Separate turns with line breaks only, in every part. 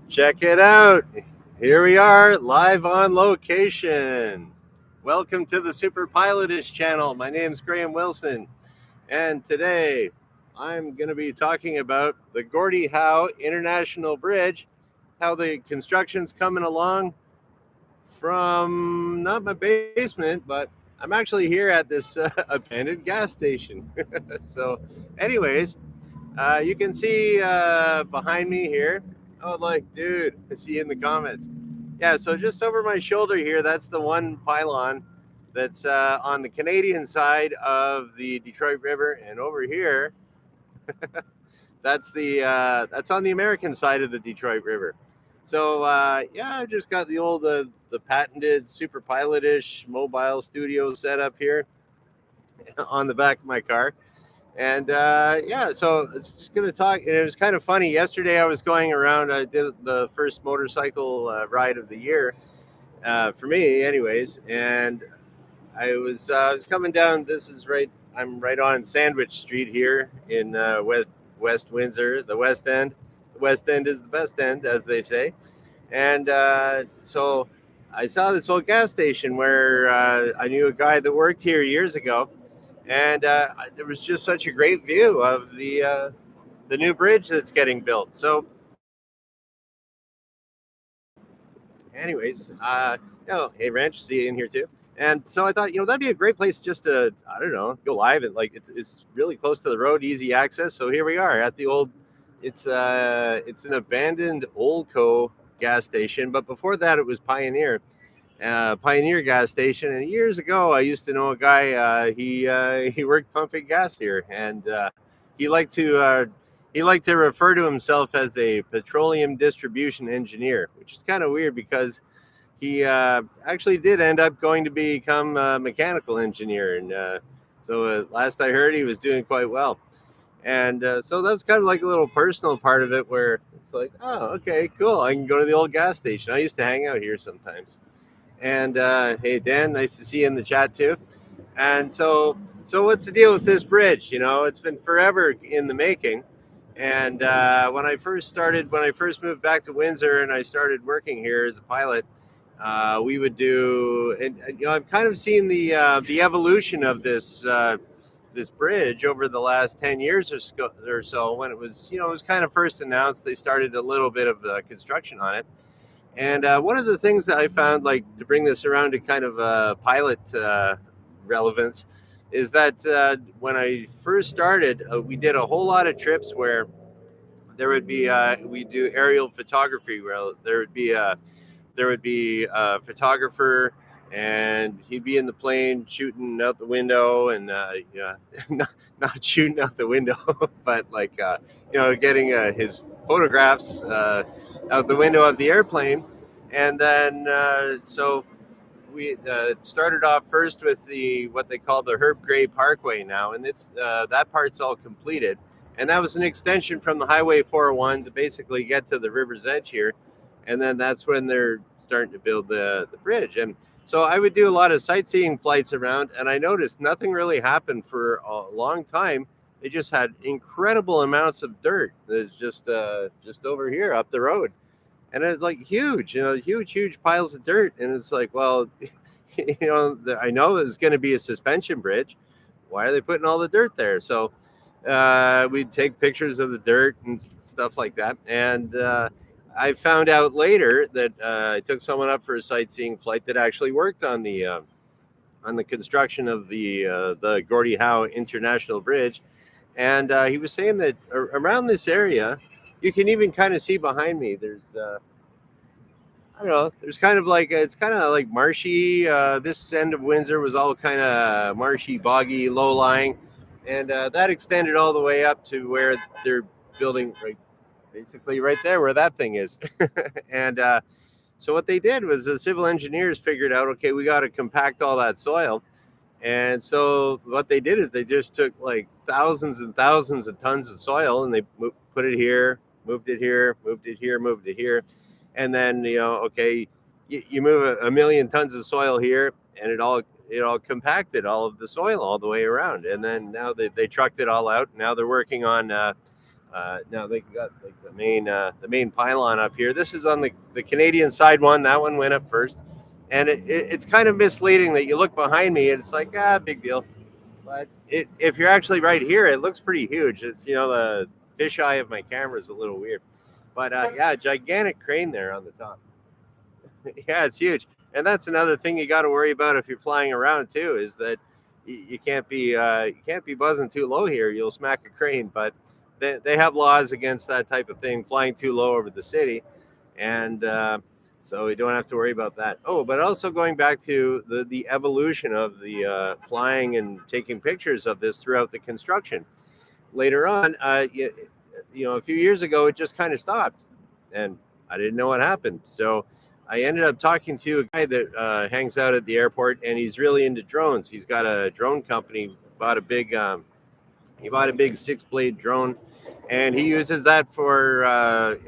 Check it out. Here we are live on location. Welcome to the Superpilotish channel. My name is Graham Wilson, and today I'm going to be talking about the Gordie Howe International Bridge, how the construction's coming along from not my basement, but I'm actually here at this abandoned gas station. So, anyways, you can see behind me here. Oh, like, dude, I see you in the comments. Yeah, so just over my shoulder here, that's the one pylon that's on the Canadian side of the Detroit River, and over here, that's on the American side of the Detroit River. So yeah, I just got the old the patented superpilotish mobile studio set up here on the back of my car. And yeah, so it's just going to talk. And it was kind of funny. Yesterday, I was going around. I did the first motorcycle ride of the year for me, anyways. And I was coming down. This is right. I'm right on Sandwich Street here in West Windsor, the West End. The West End is the best end, as they say. And so I saw this old gas station where I knew a guy that worked here years ago, and there was just such a great view of the new bridge that's getting built. So, anyways, hey, Ranch, see you in here too. And so I thought, that'd be a great place just to, I don't know, go live. And like, it's really close to the road, easy access. So here we are at the old. It's an abandoned Oldco gas station, but before that, it was Pioneer gas station. And years ago, I used to know a guy. He worked pumping gas here, and he liked to refer to himself as a petroleum distribution engineer, which is kind of weird because he actually did end up going to become a mechanical engineer, and so last I heard, he was doing quite well. And so that's kind of like a little personal part of it, where it's like, oh, okay, cool. I can go to the old gas station. I used to hang out here sometimes. And hey, Dan, nice to see you in the chat too. And so what's the deal with this bridge? It's been forever in the making. And when I first moved back to Windsor and I started working here as a pilot, we would do, and I've kind of seen the evolution of this bridge over the last 10 years or so. When it was kind of first announced, they started a little bit of construction on it. And one of the things that I found, like, to bring this around to kind of pilot relevance, is that when I first started, we did a whole lot of trips where there would be we do aerial photography, where there would be a photographer, and he'd be in the plane shooting out the window, and not shooting out the window, but like getting his photographs out the window of the airplane. And then so we started off first with what they call the Herb Gray Parkway now, and it's that part's all completed, and that was an extension from the Highway 401 to basically get to the river's edge here. And then that's when they're starting to build the bridge. And so I would do a lot of sightseeing flights around, and I noticed nothing really happened for a long time. They just had incredible amounts of dirt. There's just over here up the road, and it's like huge, huge piles of dirt. And it's like, well, I know it's going to be a suspension bridge. Why are they putting all the dirt there? So we'd take pictures of the dirt and stuff like that. And I found out later that I took someone up for a sightseeing flight that actually worked on the construction of the Gordie Howe International Bridge, and he was saying that around this area, you can even kind of see behind me. There's I don't know. There's kind of like it's kind of like marshy. This end of Windsor was all kind of marshy, boggy, low lying, and that extended all the way up to where they're building basically right there where that thing is. And so what they did was the civil engineers figured out, okay, we got to compact all that soil. And so what they did is they just took like thousands and thousands of tons of soil, and they put it here, moved it here, moved it here, moved it here. And then, okay, you move a million tons of soil here, and it all compacted all of the soil all the way around. And then now they trucked it all out. Now they're working on Now they got like the main pylon up here. This is on the Canadian side one. That one went up first, and it's kind of misleading that you look behind me and it's like big deal, but if you're actually right here, it looks pretty huge. It's the fisheye of my camera is a little weird, but yeah, gigantic crane there on the top. Yeah, it's huge, and that's another thing you got to worry about if you're flying around too. Is that you can't be buzzing too low here. You'll smack a crane, but they have laws against that type of thing, flying too low over the city, and so we don't have to worry about that. Oh, but also going back to the evolution of the flying and taking pictures of this throughout the construction. Later on, a few years ago, it just kind of stopped, and I didn't know what happened. So I ended up talking to a guy that hangs out at the airport, and he's really into drones. He's got a drone company. He bought a big 6-blade drone, and he uses that for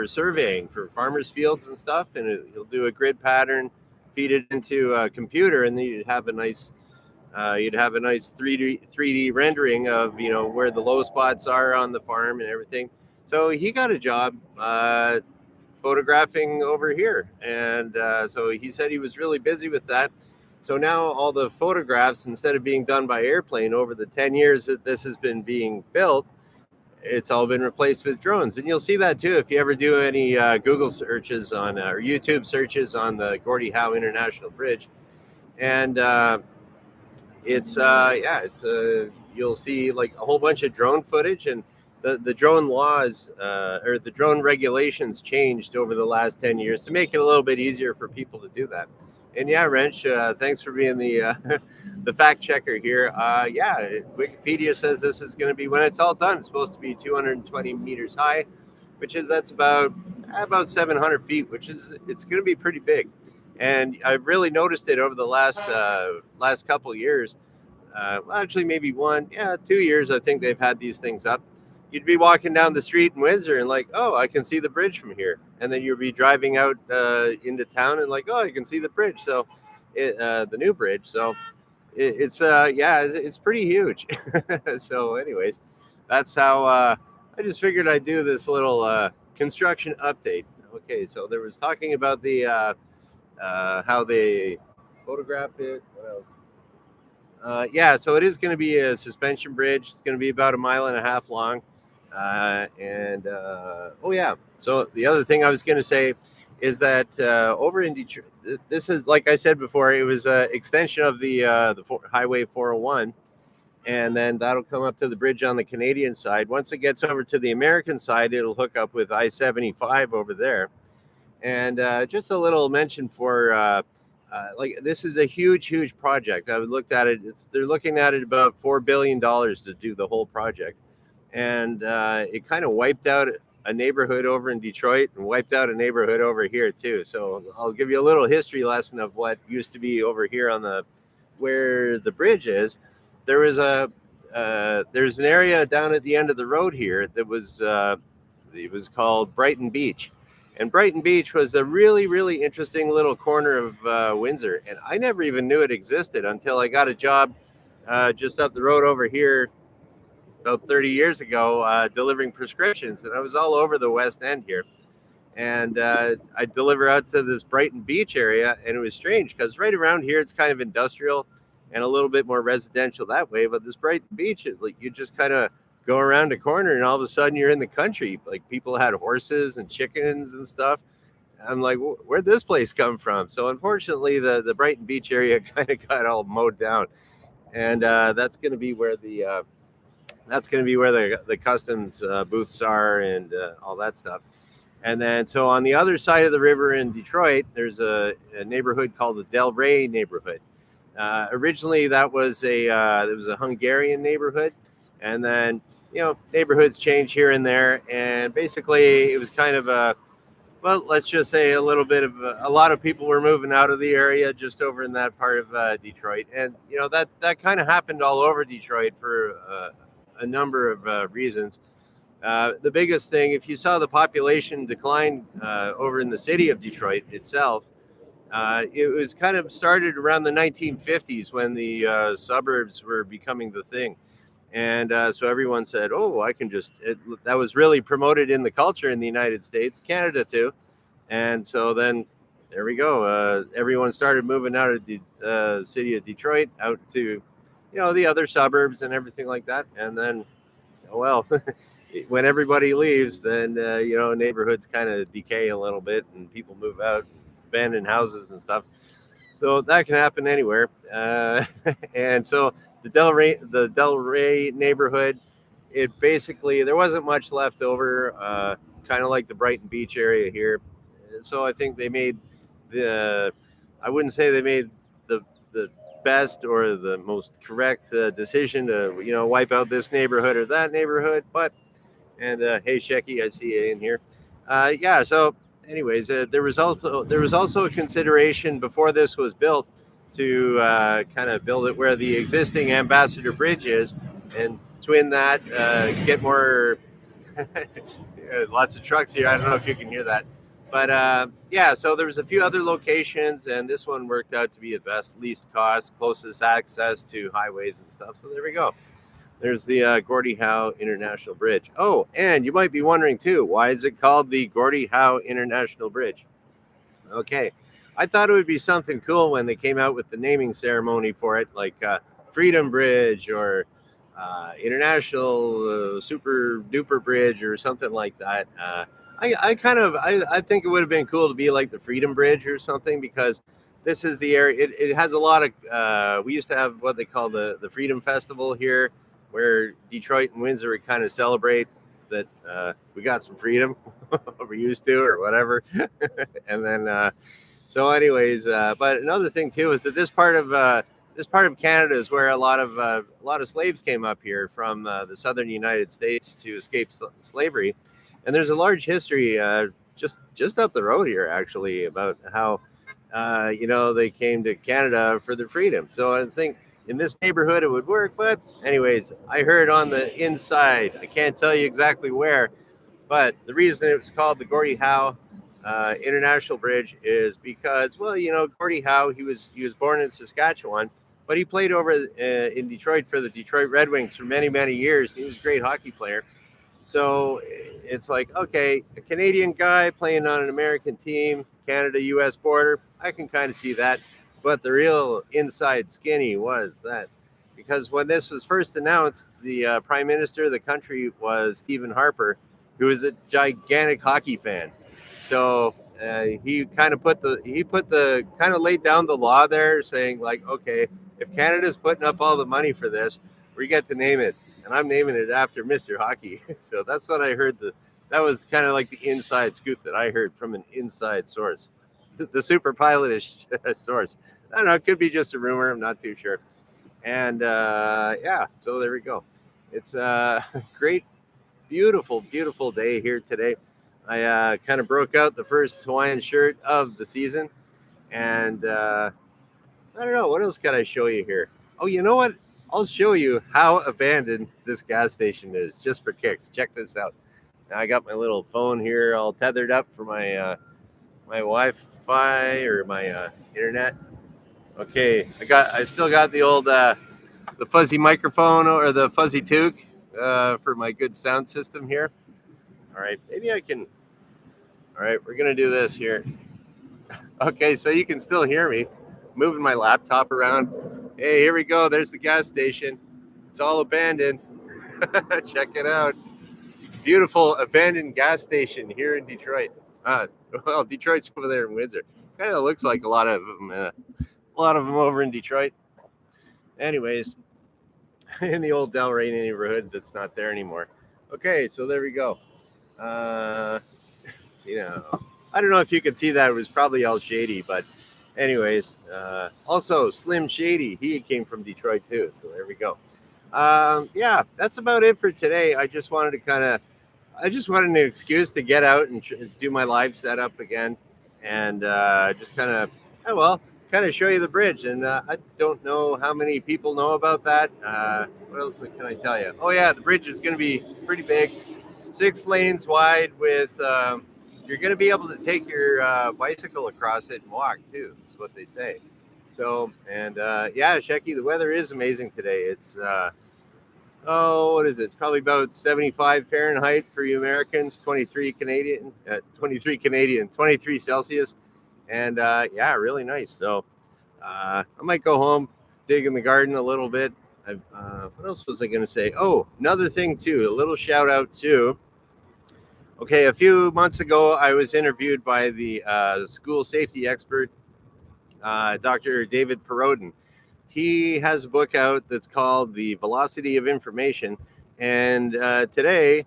surveying for farmers' fields and stuff. And he'll do a grid pattern, feed it into a computer, and then you'd have a nice 3D rendering of where the low spots are on the farm and everything. So he got a job photographing over here, and so he said he was really busy with that. So now all the photographs, instead of being done by airplane over the 10 years that this has been being built, it's all been replaced with drones. And you'll see that too if you ever do any Google searches on or YouTube searches on the Gordie Howe International Bridge. And you'll see like a whole bunch of drone footage, and the drone laws or the drone regulations changed over the last 10 years to make it a little bit easier for people to do that. And yeah, Wrench, thanks for being the the fact checker here. Wikipedia says this is going to be, when it's all done, it's supposed to be 220 meters high, that's about 700 feet, it's going to be pretty big. And I've really noticed it over the last couple of years. Actually, maybe 2 years. I think they've had these things up. You'd be walking down the street in Windsor and like, oh, I can see the bridge from here. And then you'd be driving out into town and like, oh, you can see the bridge. So the new bridge. So it's pretty huge. So anyways, that's how I just figured I'd do this little construction update. Okay, so there was talking about the how they photographed it. What else? So it is going to be a suspension bridge. It's going to be about 1.5 miles long. So the other thing I was going to say is that over in Detroit, this is, like I said before, it was an extension of the Highway 401, and then that'll come up to the bridge on the Canadian side. Once it gets over to the American side, it'll hook up with I-75 over there. And just a little mention for this is a huge project. I looked at it. They're looking at it about $4 billion to do the whole project. And it kind of wiped out a neighborhood over in Detroit and wiped out a neighborhood over here too. So I'll give you a little history lesson of what used to be over here on where the bridge is. There's an area down at the end of the road here that was it was called Brighton Beach. And Brighton Beach was a really interesting little corner of Windsor. And I never even knew it existed until I got a job just up the road over here about 30 years ago, delivering prescriptions. And I was all over the West End here. And I deliver out to this Brighton Beach area. And it was strange because right around here, it's kind of industrial and a little bit more residential that way. But this Brighton Beach, like you just kind of go around a corner and all of a sudden you're in the country. Like people had horses and chickens and stuff. I'm like, where'd this place come from? So unfortunately, the Brighton Beach area kind of got all mowed down. And that's going to be where the customs booths are and all that stuff. And then so on the other side of the river in Detroit, there's a neighborhood called the Del Rey neighborhood. Originally, that was a Hungarian neighborhood. And then, neighborhoods change here and there. And basically, it was kind of let's just say a little bit of a lot of people were moving out of the area just over in that part of Detroit. And, that kind of happened all over Detroit for a number of reasons. The biggest thing, if you saw the population decline over in the city of Detroit itself, it was kind of started around the 1950s when the suburbs were becoming the thing. And so everyone said, "Oh, I can just." That was really promoted in the culture in the United States, Canada too. And so then there we go. Everyone started moving out of the city of Detroit out to, the other suburbs and everything like that. And then, well, when everybody leaves, then neighborhoods kind of decay a little bit, and people move out, abandon houses and stuff. So that can happen anywhere. And so the Del Rey neighborhood, it basically there wasn't much left over. Kind of like the Brighton Beach area here. So I think they made the. I wouldn't say they made the best or the most correct decision to wipe out this neighborhood or that neighborhood, but and hey, Shecky, I see you in here. Yeah. So, anyways, there was also a consideration before this was built to kind of build it where the existing Ambassador Bridge is, and twin that, get more. Lots of trucks here. I don't know if you can hear that, but yeah. So there was a few other locations, and this one worked out to be the best, least cost, closest access to highways and stuff. So there we go. There's the Gordie Howe International Bridge. Oh, and you might be wondering too, why is it called the Gordie Howe International Bridge? Okay, I thought it would be something cool when they came out with the naming ceremony for it, like Freedom Bridge or International Super Duper Bridge or something like that. I think it would have been cool to be like the Freedom Bridge or something, because this is the area. It has a lot of. We used to have what they call the Freedom Festival here, where Detroit and Windsor would kind of celebrate that we got some freedom, we're used to or whatever. And then, so anyways, but another thing too is that this part of Canada is where a lot of slaves came up here from the southern United States to escape slavery, and there's a large history just up the road here actually about how they came to Canada for their freedom. So I think in this neighborhood it would work. But anyways, I heard on the inside, I can't tell you exactly where, but the reason it was called the Gordie Howe International Bridge is because, well, Gordie Howe, he was born in Saskatchewan, but he played over in Detroit for the Detroit Red Wings for many, many years. He was a great hockey player. So it's like, okay, a Canadian guy playing on an American team, Canada-U.S. border, I can kind of see that. But the real inside skinny was that, because when this was first announced, the prime minister of the country was Stephen Harper, who is a gigantic hockey fan. So he kind of laid down the law there, saying like, okay, if Canada's putting up all the money for this, we get to name it, and I'm naming it after Mr. Hockey. So that's what I heard. That was kind of like the inside scoop that I heard from an inside source, the superpilotish source. I don't know. It could be just a rumor. I'm not too sure. And yeah, so there we go. It's a great, beautiful, beautiful day here today. I kind of broke out the first Hawaiian shirt of the season, and I don't know, what else can I show you here. Oh, you know what? I'll show you how abandoned this gas station is, just for kicks. Check this out. Now I got my little phone here all tethered up for my Wi-Fi or my internet. Okay, I still got the old the fuzzy microphone or the fuzzy toque for my good sound system here. All right, maybe I can. All right, we're gonna do this here. Okay, so you can still hear me. Moving my laptop around. Hey, here we go. There's the gas station. It's all abandoned. Check it out. Beautiful abandoned gas station here in Detroit. Well, Detroit's over there in Windsor. Kind of looks like a lot of them over in Detroit. Anyways, in the old Del Rey neighborhood that's not there anymore. Okay, so there we go. I don't know if you could see that. It was probably all shady, but anyways, also Slim Shady, he came from Detroit too. So there we go. Yeah, that's about it for today. I just wanted an excuse to get out and do my live setup again, and just kind of show you the bridge. And I don't know how many people know about that. What else can I tell you? Oh yeah, the bridge is going to be pretty big, 6 lanes wide with. You're going to be able to take your bicycle across it and walk too. Is what they say. So, and yeah, Shecky, the weather is amazing today. It's oh, what is it? It's probably about 75 Fahrenheit for you Americans, 23 Celsius. And yeah, really nice. So I might go home, dig in the garden a little bit. What else was I going to say? Oh, another thing too, a little shout out to. Okay, a few months ago, I was interviewed by the school safety expert, Dr. David Perodin. He has a book out that's called The Velocity of Information. And today,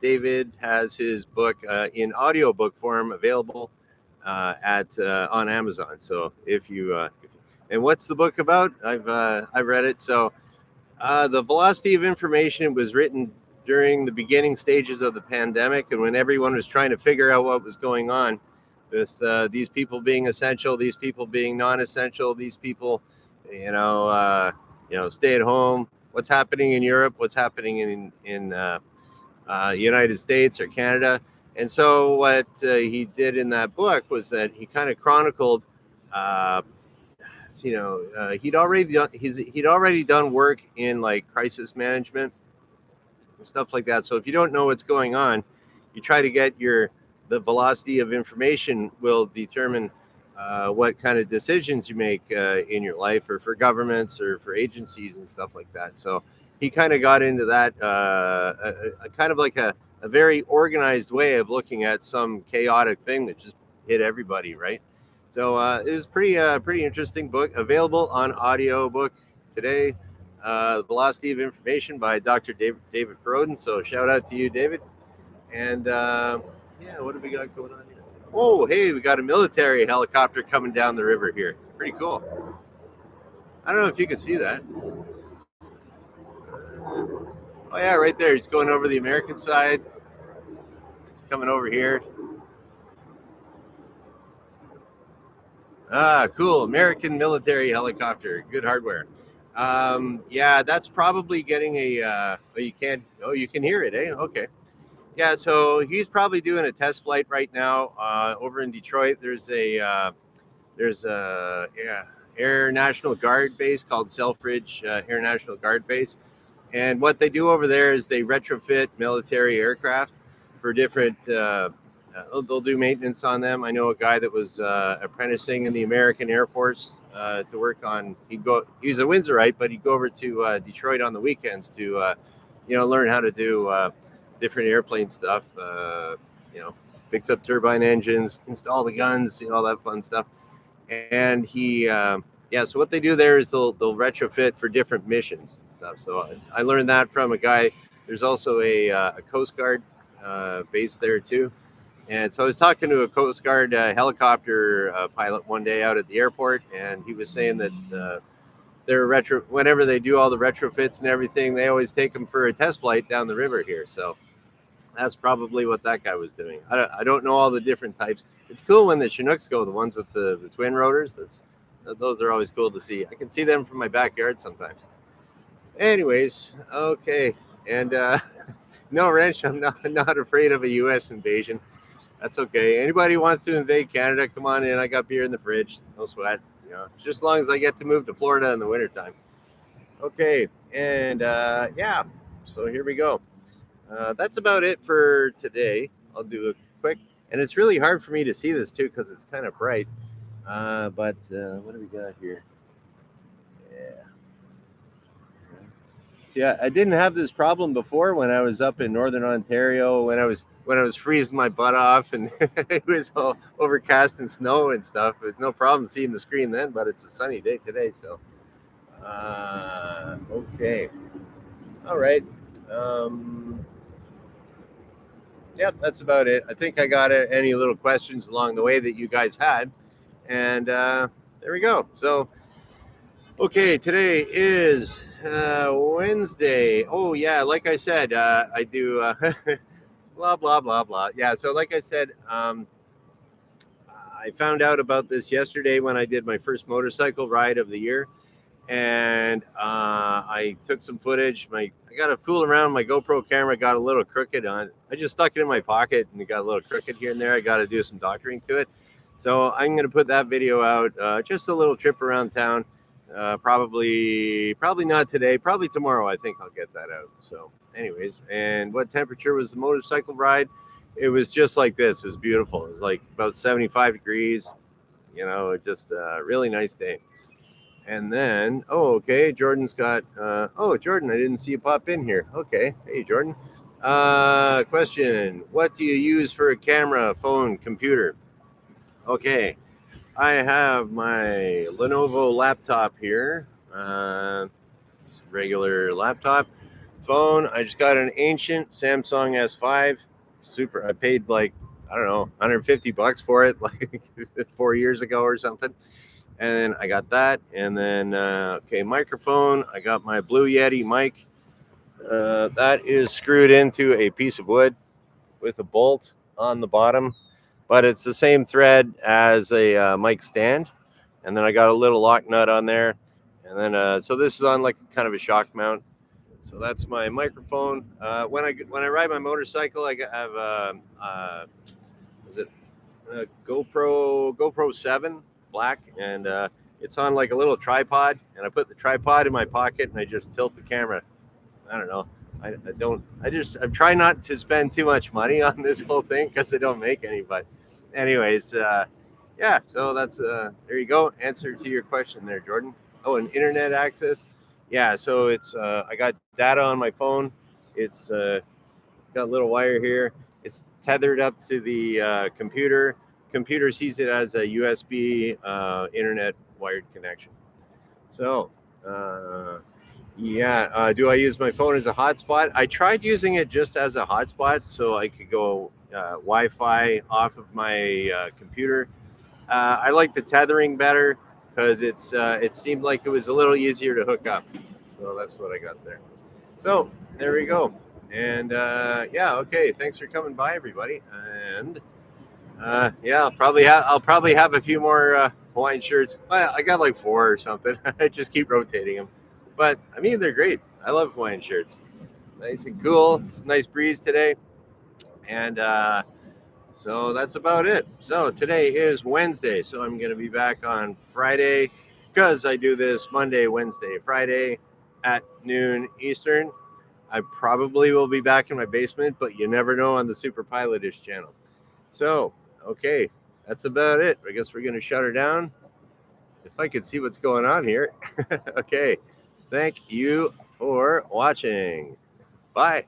David has his book in audiobook form available on Amazon. So if you and what's the book about? I've read it. So the Velocity of Information was written during the beginning stages of the pandemic, and when everyone was trying to figure out what was going on with these people being essential, these people being non-essential, these people, stay at home. What's happening in Europe? What's happening in United States or Canada? And so what he did in that book was that he kind of chronicled. He'd already done work in like crisis management and stuff like that. So if you don't know what's going on, you try to get the velocity of information will determine what kind of decisions you make in your life, or for governments or for agencies and stuff like that. So he kind of got into that a kind of like a very organized way of looking at some chaotic thing that just hit everybody, right? So it was pretty interesting book, available on audiobook today. Velocity of Information by Dr. David Perodin. So shout out to you, David. And yeah, what have we got going on here? Oh, hey, we got a military helicopter coming down the river here. Pretty cool. I don't know if you can see that. Oh yeah, right there. He's going over the American side. He's coming over here. Ah, cool. American military helicopter. Good hardware. Yeah, that's probably getting you can hear it, eh? Okay. Yeah, so he's probably doing a test flight right now over in Detroit. There's a Air National Guard base called Selfridge Air National Guard Base. And what they do over there is they retrofit military aircraft for different they'll do maintenance on them. I know a guy that was apprenticing in the American Air Force to work on. He was a Windsorite, but he'd go over to Detroit on the weekends to learn how to do different airplane stuff. Fix up turbine engines, install the guns, all that fun stuff. And so what they do there is they'll retrofit for different missions and stuff. So I learned that from a guy. There's also a Coast Guard base there too. And so I was talking to a Coast Guard helicopter pilot one day out at the airport, and he was saying that whenever they do all the retrofits and everything, they always take them for a test flight down the river here. So that's probably what that guy was doing. I don't know all the different types. It's cool when the Chinooks go, the ones with the twin rotors. Those are always cool to see. I can see them from my backyard sometimes. Anyways, okay. And no, Wrench, I'm not afraid of a U.S. invasion. That's okay. Anybody who wants to invade Canada, come on in. I got beer in the fridge. No sweat. Just as long as I get to move to Florida in the wintertime. Okay. And yeah, so here we go. That's about it for today. I'll do a quick, and it's really hard for me to see this too because it's kind of bright. But what do we got here? Yeah, I didn't have this problem before when I was up in Northern Ontario when I was freezing my butt off and it was all overcast and snow and stuff. There's no problem seeing the screen then, but it's a sunny day today. So, okay, all right. Yep, that's about it. I think I got any little questions along the way that you guys had, and there we go. So, okay, today is Wednesday. Oh yeah, like I said, I do blah blah blah blah. Yeah, so like I said, I found out about this yesterday when I did my first motorcycle ride of the year, and I took some footage. I got to fool around. My GoPro camera got a little crooked on. I just stuck it in my pocket, and it got a little crooked here and there. I got to do some doctoring to it. So I'm going to put that video out. Just a little trip around town. Probably not today. Probably tomorrow. I think I'll get that out. So, anyways, and what temperature was the motorcycle ride? It was just like this. It was beautiful. It was like about 75 degrees. Just a really nice day. And then, oh, okay, Jordan's got. Oh, Jordan, I didn't see you pop in here. Okay, hey, Jordan. Question: what do you use for a camera, phone, computer? Okay, I have my Lenovo laptop here. It's a regular laptop. Phone, I just got an ancient Samsung S5. Super. I paid like, I don't know, 150 bucks for it like 4 years ago or something. And then I got that. And then, okay, microphone. I got my Blue Yeti mic. That is screwed into a piece of wood with a bolt on the bottom, but it's the same thread as a mic stand. And then I got a little lock nut on there. And then, so this is on like kind of a shock mount. So that's my microphone. When I ride my motorcycle, I have is it a GoPro 7 black, and it's on like a little tripod. And I put the tripod in my pocket, and I just tilt the camera. I don't know. I'm trying not to spend too much money on this whole thing because I don't make any. But, anyways, yeah. So that's there you go. Answer to your question there, Jordan. Oh, and internet access. Yeah. So it's I got data on my phone. It's got a little wire here. It's tethered up to the computer. Computer sees it as a USB internet wired connection. So. Yeah. Do I use my phone as a hotspot? I tried using it just as a hotspot so I could go Wi-Fi off of my computer. I like the tethering better because it seemed like it was a little easier to hook up. So that's what I got there. So there we go. And yeah, okay. Thanks for coming by, everybody. And yeah, I'll probably have a few more Hawaiian shirts. I got like 4 or something. I just keep rotating them. But I mean, they're great. I love Hawaiian shirts. Nice and cool. It's a nice breeze today. And so that's about it. So today is Wednesday. So I'm going to be back on Friday because I do this Monday, Wednesday, Friday at noon Eastern. I probably will be back in my basement, but you never know on the superpilotish channel. So, okay, that's about it. I guess we're going to shut her down. If I could see what's going on here. Okay. Thank you for watching. Bye.